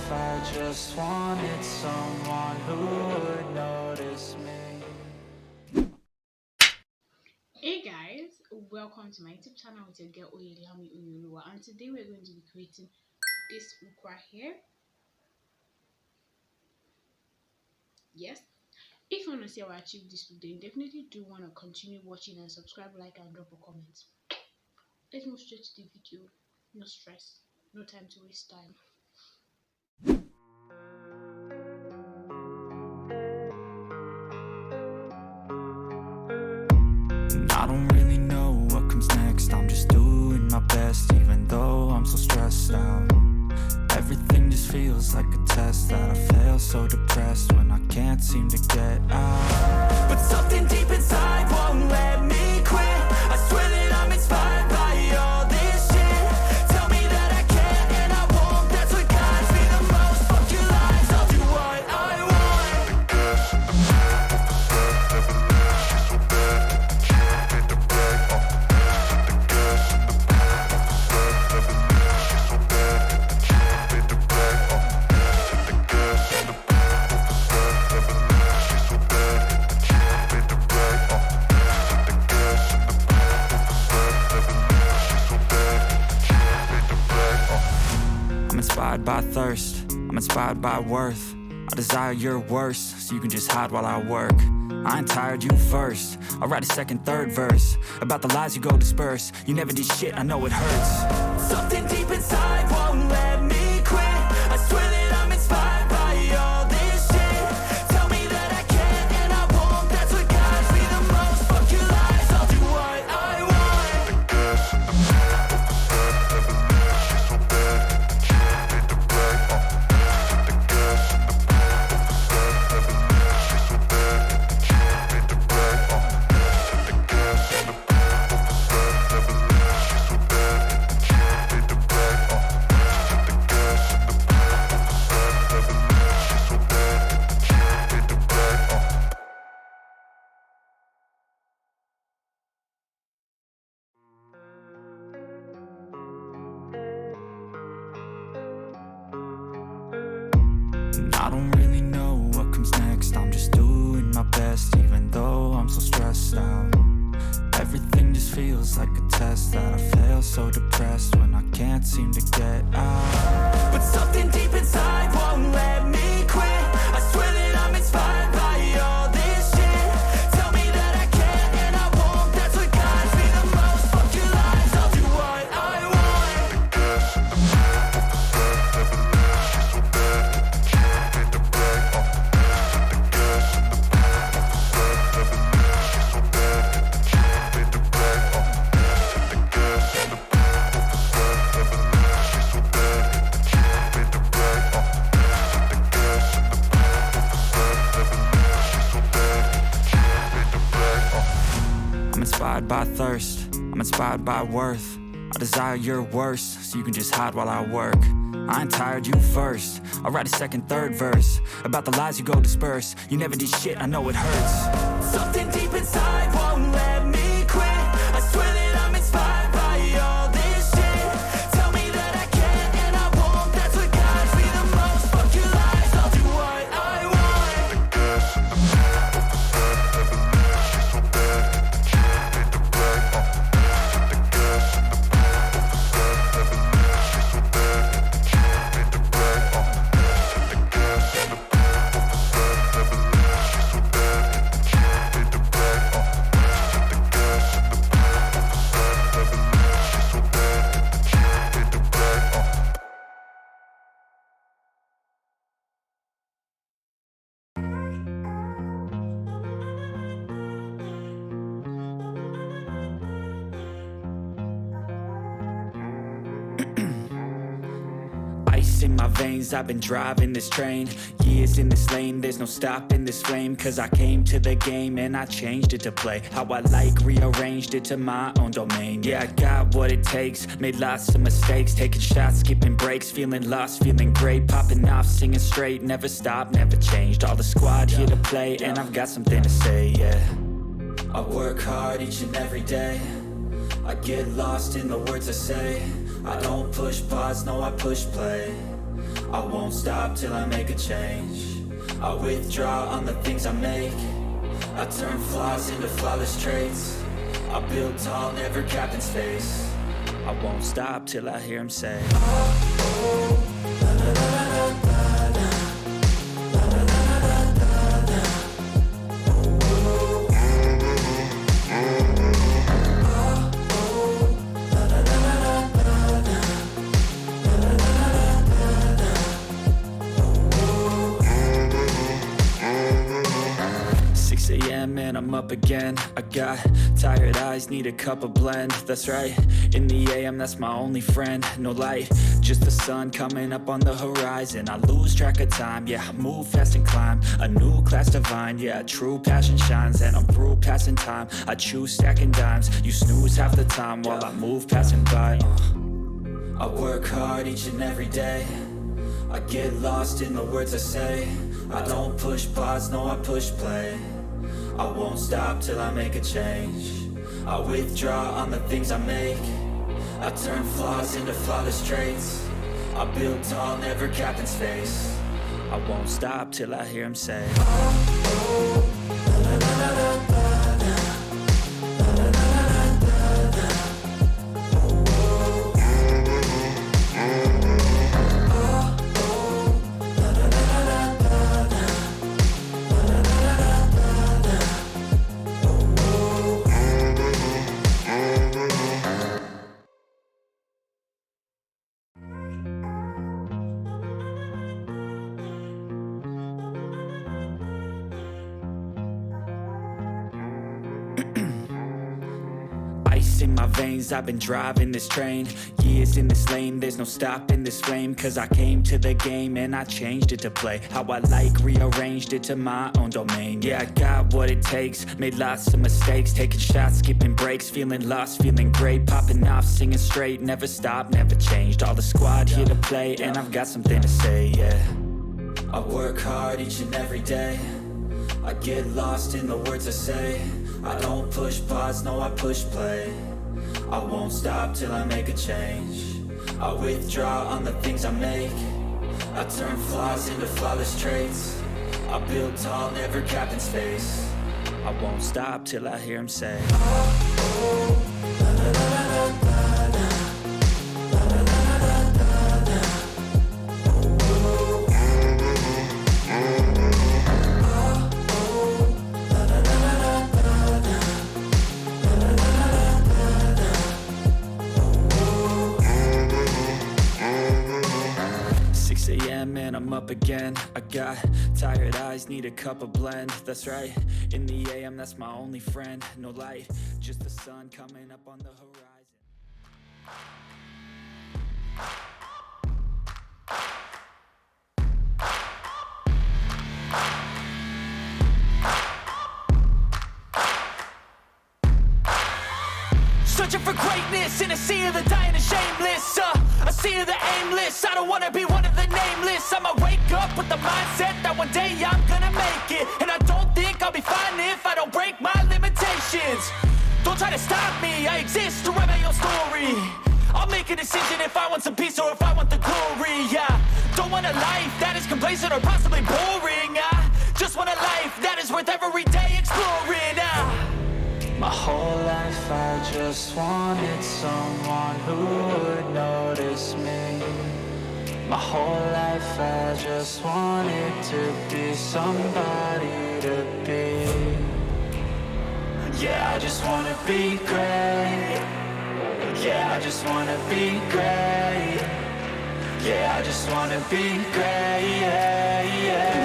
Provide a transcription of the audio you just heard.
if I just wanted someone who would notice me. Hey guys, welcome to my YouTube channel with your girl oyinoluwaoyelami, and today we're going to be creating this look right here. Yes, if you want to see how I achieve this look, then definitely do want to continue watching and subscribe, like, and drop a comment. Let's move straight to the video. No stress, no time to waste time. I don't really know what comes next. I'm just doing my best, even though I'm so stressed out. Everything just feels like a test that I fail, so depressed when I can't seem to get out. But something deep inside won't let me quit. I swear that I'm inspired by all this shit. Tell me that I can and I won't. That's what guides me the most. Fuck your lies, I'll do what I want. Inspired by thirst, I'm inspired by worth. I desire your worst, so you can just hide while I work. I ain't tired, you first. I'll write a second, third verse about the lies you go disperse. You never did shit, I know it hurts. Something deep inside won't let me quit. I swear that I'm inspired by all this shit. Tell me that I can and I won't. That's what guides me the most. Fuck your lies, I'll do what I want. I don't really know what comes next. I'm just doing my best, even though I'm so stressed out. Everything just feels like a test that I fail, so depressed when I can't seem to get out. But something deep inside won't let me quit. I swear that I'm inspired by all this shit. Tell me that I can and I won't. That's what guides me the most. Fuck your lies, I'll do what I want. I'm inspired by thirst, I'm inspired by worth. I desire your worst, so you can just hide while I work. I ain't tired, you first. I'll write a second, third verse about the lies you go disperse. You never did shit, I know it hurts. Something deep inside won't let me quit. I swear that I'm inspired by all this shit. Tell me that I can and I won't. That's what guides me the most. Fuck your lies, I'll do what I want. In my veins, I've been driving this train. Years in this lane, there's no stopping this flame. Cause I came to the game and I changed it to play how I like, rearranged it to my own domain. Yeah, I got what it takes, made lots of mistakes, taking shots, skipping breaks, feeling lost, feeling great, popping off, singing straight, never stopped, never changed. All the squad here to play, and I've got something to say, yeah. I work hard each and every day. I get lost in the words I say. I don't push pause, no I push play. I won't stop till I make a change. I withdraw on the things I make. I turn flaws into flawless traits. I build tall, never capped in space. I won't stop till I hear him say, and I'm up again. I got tired eyes, need a cup of blend. That's right, in the AM, that's my only friend. No light, just the sun coming up on the horizon. I lose track of time, yeah, I move fast and climb a new class divine, yeah, true passion shines. And I'm through passing time, I choose stacking dimes. You snooze half the time while I move passing by. I work hard each and every day. I get lost in the words I say. I don't push pause, no, I push play. I won't stop till I make a change. I withdraw on the things I make. I turn flaws into flawless traits. I build tall, never capped in space. I won't stop till I hear him say, in my veins, I've been driving this train. Years in this lane, there's no stopping this flame. Cause I came to the game and I changed it to play how I like, rearranged it to my own domain. Yeah, I got what it takes, made lots of mistakes, taking shots, skipping breaks, feeling lost, feeling great, popping off, singing straight, never stopped, never changed. All the squad here to play, and I've got something to say, yeah. I work hard each and every day. I get lost in the words I say. I don't push pause, no, I push play. I won't stop till I make a change. I withdraw on the things I make. I turn flaws into flawless traits. I build tall, never capped in space. I won't stop till I hear him say, and I'm up again. I got tired eyes, need a cup of blend. That's right, in the AM, that's my only friend. No light, just the sun coming up on the horizon. Searching for greatness in a sea of the dying and shameless, a sea of the aimless. I don't wanna be one of the nameless. I'ma wake up with the mindset that one day I'm gonna make it. And I don't think I'll be fine if I don't break my limitations. Don't try to stop me, I exist to write my own story. I'll make a decision if I want some peace or if I want the glory. Yeah, don't want a life that is complacent or possibly boring. I just want a life that is worth every day exploring. My whole life I just wanted someone who would notice me. My whole life I just wanted to be somebody to be. Yeah, I just wanna be great. Yeah, I just wanna be great. Yeah, I just wanna be great. Yeah, yeah.